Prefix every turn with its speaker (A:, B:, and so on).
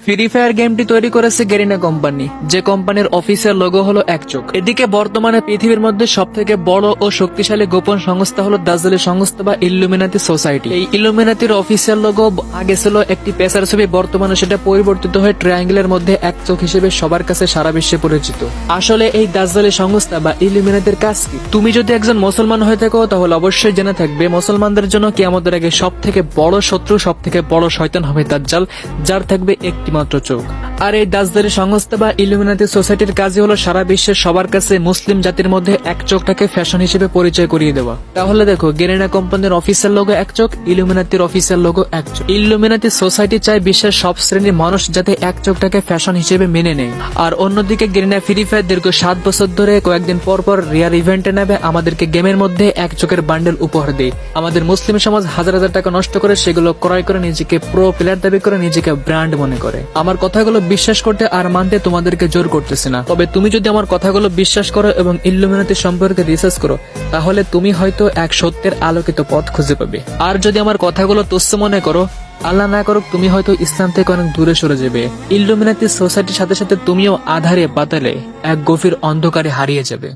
A: Free fire গেমটি তৈরি করেছে গেরিনা কোম্পানি, যে কোম্পানির অফিসিয়াল লোগো হলো এক চোখ। এদিকে বর্তমানে পৃথিবীর মধ্যে সবথেকে বড় ও শক্তিশালী গোপন সংস্থা হলো দাজ্জালি সংস্থা বা ইল্লুমিনাতি সোসাইটি। এই ইল্লুমিনাতির অফিসিয়াল লোগো আগে ছিল একটি পেশার ছবি, বর্তমানে সেটা পরিবর্তিত হয়ে ট্রায়াঙ্গেলের মধ্যে এক চোখ হিসেবে সবার কাছে সারা বিশ্বে পরিচিত। আসলে এই দাজ্জালি সংস্থা বা ইল্লুমিনাতির কাজ কি? তুমি যদি একজন মুসলমান হয়ে থাকো তাহলে অবশ্যই জেনে থাকবে, মুসলমানদের জন্য কিয়ামতের আগে সব থেকে বড় শত্রু, সব থেকে বড় শয়তান হবে দাজ্জাল, যার থাকবে একটি মাত্র চোখ। আর এই দাজ্জালি সংস্থা বা ইল্লুমিনাতি সোসাইটির কাজই হলো সারা বিশ্বের সবার কাছে মুসলিম জাতির মধ্যে এক চোখটাকে ফ্যাশন হিসেবে পরিচয় করিয়ে দেওয়া। তাহলে দেখো, গেরিনা কোম্পানির অফিসিয়াল লোগো এক চোখ, ইল্লুমিনাতির অফিসিয়াল লোগো এক চোখ। ইল্লুমিনাতি সোসাইটি চায় বিশ্বের সব শ্রেণীর মানুষ যাতে এক চোখটাকে ফ্যাশন হিসেবে মেনে নেয়। আর অন্যদিকে গেরিনা ফ্রি ফায়ার দীর্ঘ 7 বছর ধরে কয়েকদিন পর পর রিয়ার ইভেন্টে নেবে আমাদেরকে গেমের মধ্যে এক চোখের বান্ডেল উপহার দেয়। আমাদের মুসলিম সমাজ হাজার হাজার টাকা নষ্ট করে সেগুলো ক্রয় করে নিজেকে প্রো প্লেয়ার দাবি করে নিজেকে ব্র্যান্ড মনে করে। আমার কথাগুলো বিশ্বাস করতে আর মানতে তোমাদেরকে জোর করতেছি না, তবে তুমি যদি আমার কথাগুলো বিশ্বাস করো এবং ইল্লুমিনাতি সম্পর্কে রিসার্চ করো তাহলে তুমি হয়তো এক সত্যের আলোকিত পথ খুঁজে পাবে। আর যদি আমার কথাগুলো তুচ্ছ মনে করো, আল্লাহ না করুক, তুমি হয়তো ইসলাম থেকে অনেক দূরে সরে যাবে। ইল্লুমিনাতি সোসাইটির সাথে সাথে তুমিও আধারে পাতালে এক গভীর অন্ধকারে হারিয়ে যাবে।